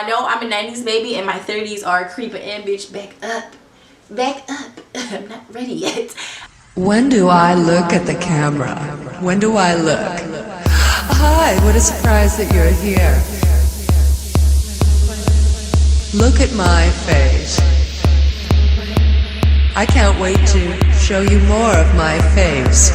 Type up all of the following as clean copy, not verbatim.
I know I'm a 90s baby and my 30s are creeping in, bitch. Back up. Back up. I'm not ready yet. When do I look at the camera? When do I look? Hi, what a surprise that you're here. Look at my face. I can't wait to show you more of my face.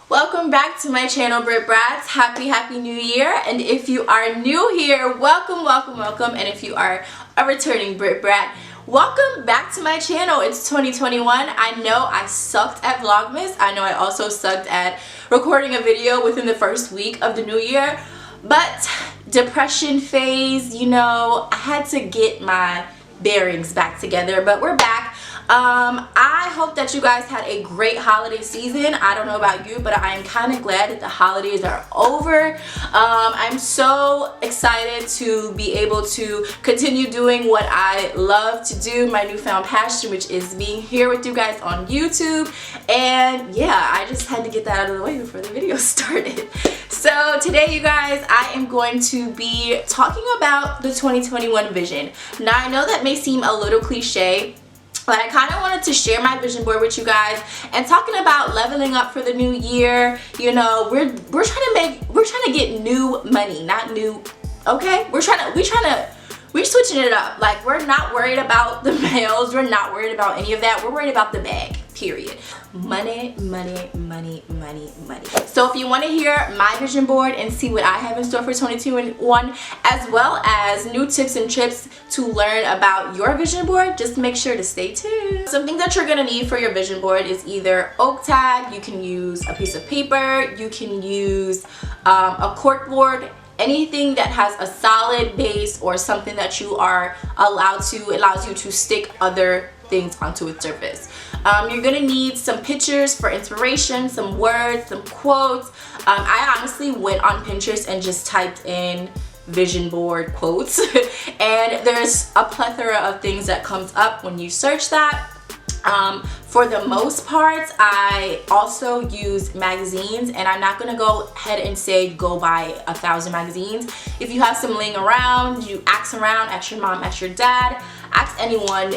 Welcome back to my channel, Brit Brats. Happy new year. And if you are new here, welcome. And if you are a returning Brit Brat, welcome back to my channel. It's 2021. I know I sucked at Vlogmas. I know I also sucked at recording a video within the first week of the new year. But depression phase, you know, I had to get my bearings back together. But we're back. I hope that you guys had a great holiday season. I don't know about you, but I am kind of glad that the holidays are over. I'm so excited to be able to continue doing what I love to do, my newfound passion, which is being here with you guys on YouTube. And yeah, I just had to get that out of the way before the video started. So today, you guys, I am going to be talking about the 2021 vision. Now, I know that may seem a little cliche, but I kind of wanted to share my vision board with you guys and talking about leveling up for the new year. You know, we're trying to get new money, not new, okay? We're switching it up. Like, we're not worried about the mails. We're not worried about any of that. We're worried about the bag, period. Money. So if you want to hear my vision board and see what I have in store for 2021, as well as new tips and tricks to learn about your vision board, just make sure to stay tuned. Something that you're gonna need for your vision board is either oak tag, you can use a piece of paper, you can use a cork board, anything that has a solid base or something that you are allows you to stick other things onto its surface. You're gonna need some pictures for inspiration, some words, some quotes. I honestly went on Pinterest and just typed in vision board quotes and there's a plethora of things that comes up when you search that. For the most part, I also use magazines, and I'm not gonna go ahead and say go buy 1,000 magazines. If you have some laying around, you ask around, ask your mom, ask your dad, ask anyone.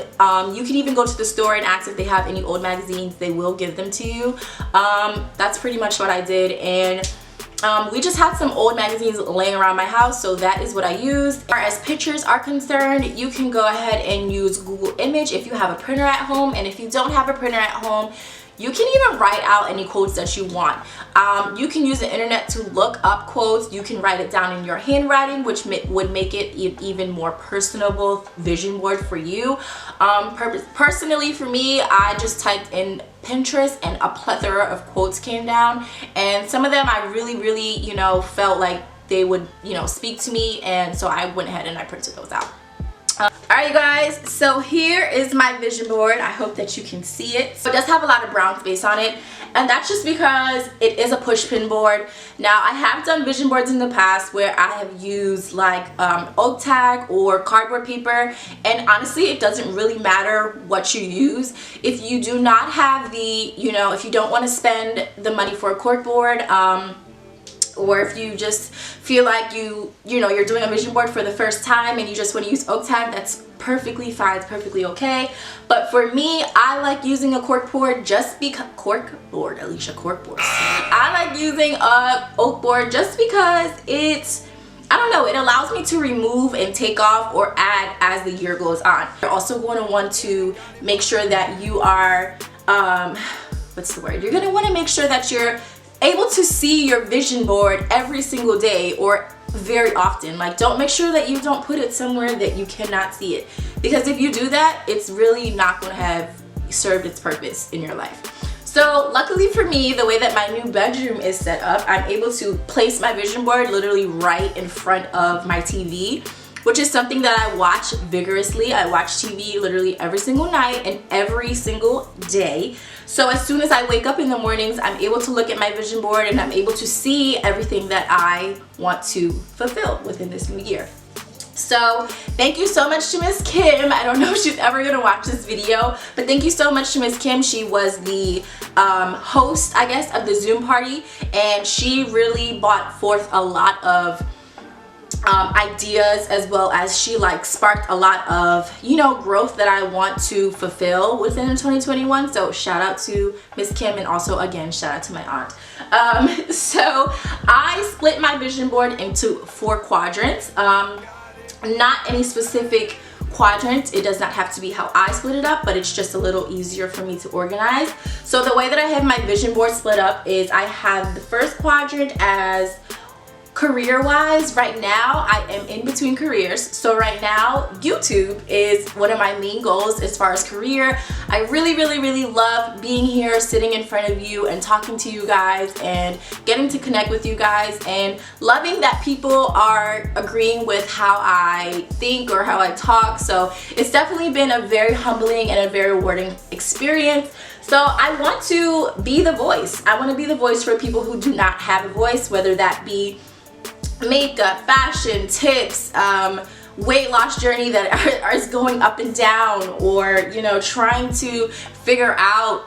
You can even go to the store and ask if they have any old magazines. They will give them to you. That's pretty much what I did, and we just had some old magazines laying around my house, so that is what I used. As far as pictures are concerned, you can go ahead and use Google Image if you have a printer at home, and if you don't have a printer at home, you can even write out any quotes that you want. You can use the internet to look up quotes. You can write it down in your handwriting, which would make it even more personable vision board for you. Personally, for me, I just typed in Pinterest and a plethora of quotes came down, and some of them I really, you know, felt like they would, you know, speak to me, and so I went ahead and I printed those out. Alright, you guys, so here is my vision board. I hope that you can see it. So it does have a lot of brown space on it, and that's just because it is a push pin board. Now, I have done vision boards in the past where I have used like oak tag or cardboard paper, and honestly, it doesn't really matter what you use. If you do not have the, you know, if you don't want to spend the money for a cork board, or if you just feel like you know, you're doing a vision board for the first time and you just want to use oak tag, that's perfectly fine, it's perfectly okay. But for me, I like using a cork board just because Alisha, cork board. I like using a oak board just because it's, I don't know, it allows me to remove and take off or add as the year goes on. You're also going to want to make sure that you are, what's the word? You're going to want to make sure that you're able to see your vision board every single day or very often. Like, don't make sure that you don't put it somewhere that you cannot see it, because if you do that, it's really not going to have served its purpose in your life. So luckily for me, the way that my new bedroom is set up, I'm able to place my vision board literally right in front of my TV, which is something that I watch vigorously. I watch TV literally every single night and every single day. So as soon as I wake up in the mornings, I'm able to look at my vision board and I'm able to see everything that I want to fulfill within this new year. So thank you so much to Miss Kim. I don't know if she's ever gonna watch this video, but thank you so much to Miss Kim. She was the host, I guess, of the Zoom party, and she really brought forth a lot of ideas, as well as she like sparked a lot of, you know, growth that I want to fulfill within 2021. So shout out to Miss Kim, and also again shout out to my aunt. So I split my vision board into 4 quadrants. Not any specific quadrant. It does not have to be how I split it up, but it's just a little easier for me to organize. So the way that I have my vision board split up is I have the first quadrant as career-wise. Right now I am in between careers, so right now YouTube is one of my main goals as far as career. I really love being here, sitting in front of you and talking to you guys and getting to connect with you guys, and loving that people are agreeing with how I think or how I talk. So it's definitely been a very humbling and a very rewarding experience. So I want to be the voice. I want to be the voice for people who do not have a voice, whether that be makeup, fashion, tips, weight loss journey that is going up and down, or, you know, trying to figure out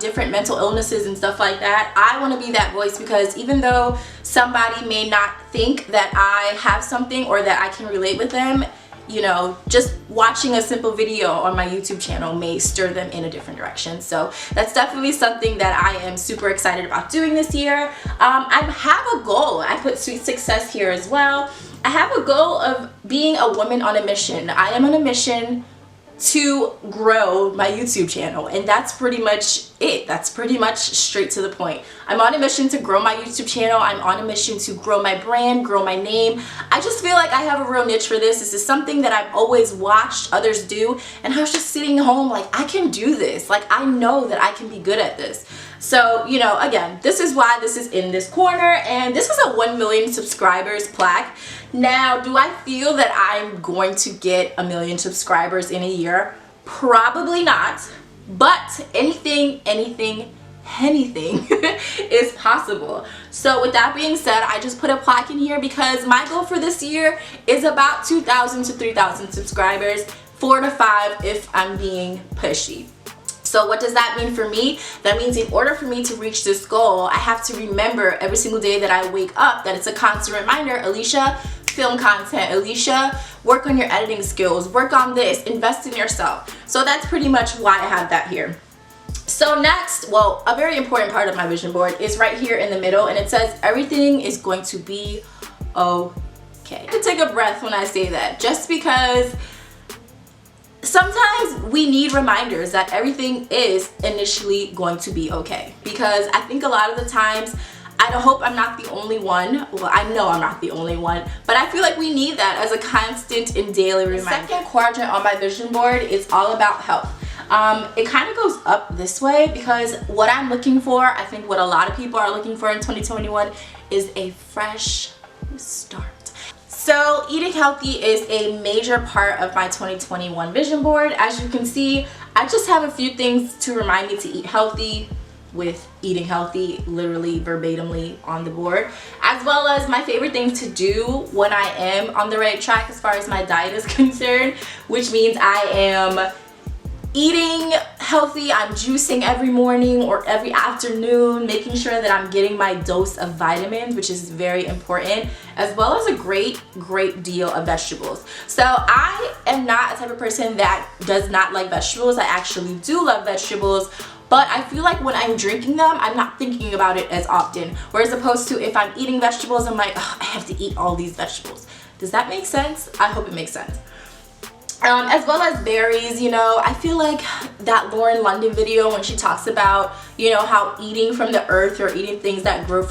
different mental illnesses and stuff like that. I want to be that voice, because even though somebody may not think that I have something or that I can relate with them, you know, just watching a simple video on my YouTube channel may stir them in a different direction. So that's definitely something that I am super excited about doing this year. I have a goal. I put sweet success here as well. I have a goal of being a woman on a mission. I am on a mission to grow my YouTube channel, and that's pretty much it. That's pretty much straight to the point. I'm on a mission to grow my YouTube channel. I'm on a mission to grow my brand, grow my name. I just feel like I have a real niche for this. This is something that I've always watched others do, and I was just sitting home like, I can do this. Like, I know that I can be good at this. So, you know, again, this is why this is in this corner, and this is a 1 million subscribers plaque. Now, do I feel that I'm going to get 1 million subscribers in a year? Probably not, but anything is possible. So with that being said, I just put a plaque in here because my goal for this year is about 2,000 to 3,000 subscribers, 4 to 5 if I'm being pushy. So what does that mean for me? That means in order for me to reach this goal, I have to remember every single day that I wake up that it's a constant reminder, Alisha, film content. Alisha, work on your editing skills, work on this, invest in yourself. So that's pretty much why I have that here. So next, well, a very important part of my vision board is right here in the middle, and it says everything is going to be okay. I can take a breath when I say that, just because sometimes we need reminders that everything is initially going to be okay. Because I think a lot of the times, I hope I'm not the only one. Well, I know I'm not the only one, but I feel like we need that as a constant and daily reminder. The second quadrant on my vision board is all about health. It kind of goes up this way because what I'm looking for, I think what a lot of people are looking for in 2021 is a fresh start. So eating healthy is a major part of my 2021 vision board. As you can see, I just have a few things to remind me to eat healthy, with eating healthy literally verbatimly on the board, as well as my favorite thing to do when I am on the right track as far as my diet is concerned, which means I am eating healthy, I'm juicing every morning or every afternoon, making sure that I'm getting my dose of vitamins, which is very important, as well as a great deal of vegetables. So I am not a type of person that does not like vegetables. I actually do love vegetables, but I feel like when I'm drinking them, I'm not thinking about it as often. Whereas opposed to if I'm eating vegetables, I'm like, oh, I have to eat all these vegetables. Does that make sense? I hope it makes sense. As well as berries, you know, I feel like that Lauren London video when she talks about, you know, how eating from the earth or eating things that grew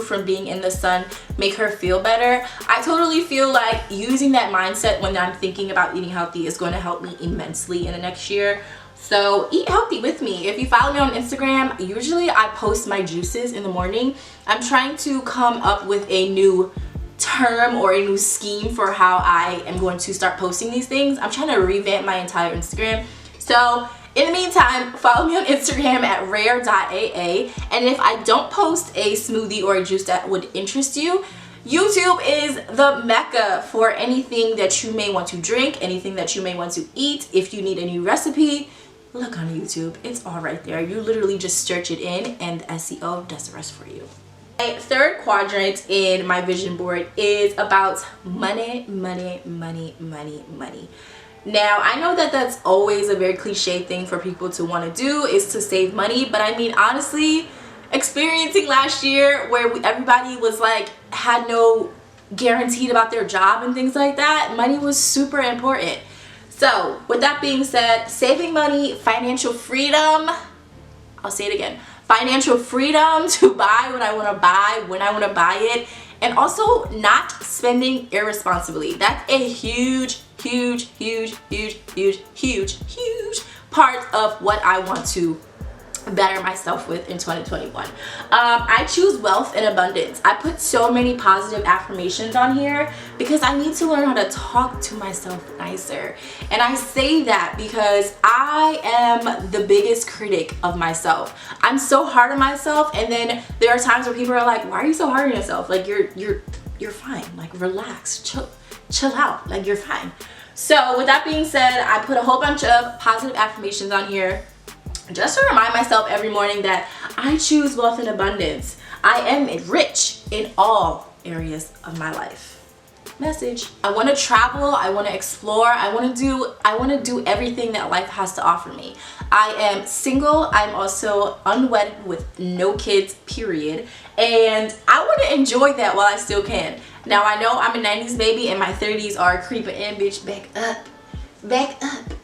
from being in the sun make her feel better. I totally feel like using that mindset when I'm thinking about eating healthy is going to help me immensely in the next year. So eat healthy with me. If you follow me on Instagram, usually I post my juices in the morning. I'm trying to come up with a new term or a new scheme for how I am going to start posting these things. I'm trying to revamp my entire Instagram. So in the meantime, follow me on Instagram at rare.aa, and if I don't post a smoothie or a juice that would interest you, YouTube is the mecca for anything that you may want to drink, anything that you may want to eat. If you need a new recipe, look on YouTube. It's all right there. You literally just search it in and SEO does the rest for you. My third quadrant in my vision board is about money, money, money, money, money. Now, I know that that's always a very cliche thing for people to want to do, is to save money. But I mean, honestly, experiencing last year where everybody was like, had no guaranteed about their job and things like that, money was super important. So with that being said, saving money, financial freedom, I'll say it again, financial freedom to buy what I want to buy when I want to buy it, and also not spending irresponsibly. That's a huge part of what I want to better myself with in 2021. I choose wealth and abundance. I put so many positive affirmations on here because I need to learn how to talk to myself nicer. And I say that because I am the biggest critic of myself. I'm so hard on myself, and then there are times where people are like, why are you so hard on yourself? Like you're fine. Like relax, chill out. Like you're fine. So with that being said, I put a whole bunch of positive affirmations on here just to remind myself every morning that I choose wealth and abundance. I am rich in all areas of my life. Message. I want to travel, I want to explore, I want to do everything that life has to offer me. I am single, I'm also unwedded with no kids, period. And I want to enjoy that while I still can. Now I know I'm a 90s baby and my 30s are creeping in, bitch, back up.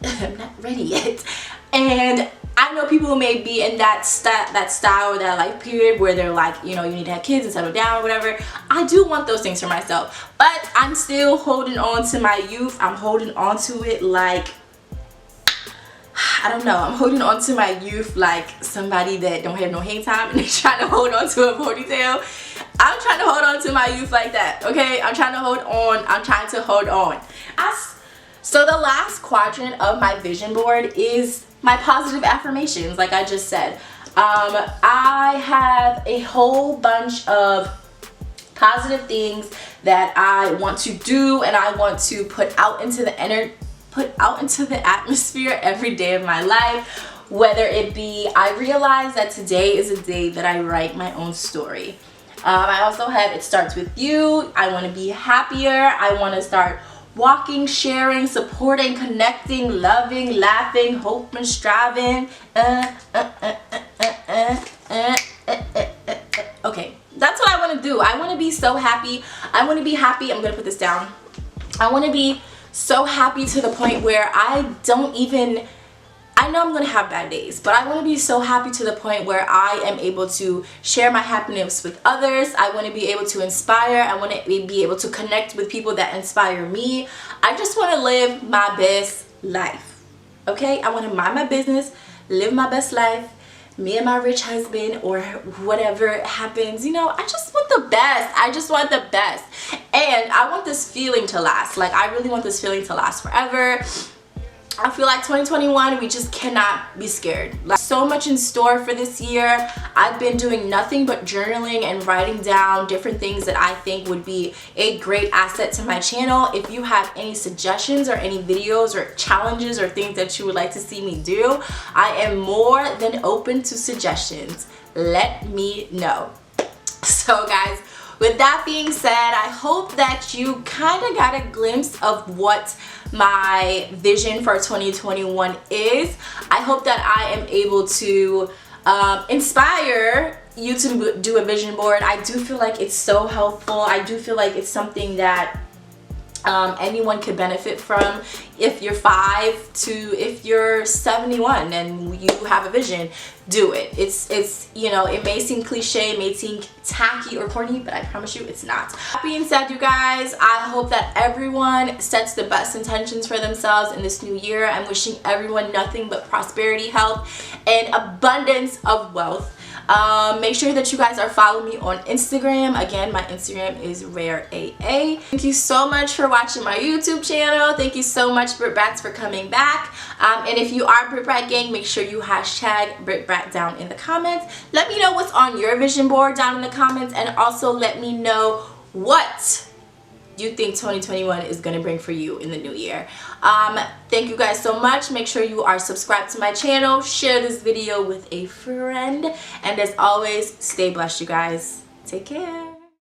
I'm not ready yet. And I know people who may be in that style or that life period where they're like, you know, you need to have kids and settle down or whatever. I do want those things for myself, but I'm still holding on to my youth. I'm holding on to it like, I don't know, I'm holding on to my youth like somebody that don't have no hang time and they're trying to hold on to a ponytail. I'm trying to hold on to my youth like that, okay? I'm trying to hold on. So the last quadrant of my vision board is my positive affirmations, like I just said. I have a whole bunch of positive things that I want to do and I want to put out into the atmosphere every day of my life. Whether it be, I realize that today is a day that I write my own story. I also have It Starts With You. I want to be happier. I want to start walking, sharing, supporting, connecting, loving, laughing, hoping, striving. Okay, that's what I want to do. I want to be so happy. I want to be happy. I'm gonna put this down. I want to be so happy to the point where I know I'm gonna have bad days, but I want to be so happy to the point where I am able to share my happiness with others. I want to be able to inspire. I want to be able to connect with people that inspire me. I just want to live my best life, okay? I want to mind my business, live my best life, me and my rich husband or whatever happens, you know, I just want the best. I just want the best. And I want this feeling to last. Like, I really want this feeling to last forever. I feel like 2021, we just cannot be scared. Like, so much in store for this year. I've been doing nothing but journaling and writing down different things that I think would be a great asset to my channel. If you have any suggestions or any videos or challenges or things that you would like to see me do, I am more than open to suggestions. Let me know. So guys, with that being said, I hope that you kind of got a glimpse of what my vision for 2021 is. I hope that I am able to inspire you to do a vision board. I do feel like it's so helpful. I do feel like it's something that anyone could benefit from. If you're 5 to if you're 71 and you have a vision, do it. It's you know, it may seem cliche, it may seem tacky or corny, but I promise you it's not. That being said, you guys, I hope that everyone sets the best intentions for themselves in this new year. I'm wishing everyone nothing but prosperity, health, and abundance of wealth. Make sure that you guys are following me on Instagram. Again, my Instagram is rareaa. Thank you so much for watching my YouTube channel. Thank you so much, Brit Brats, for coming back. And if you are Brit Brat Gang, make sure you hashtag Brit Brat down in the comments. Let me know what's on your vision board down in the comments, and also let me know what do you think 2021 is going to bring for you in the new year. Thank you guys so much. Make sure you are subscribed to my channel, share this video with a friend, and as always, stay blessed, you guys. Take care.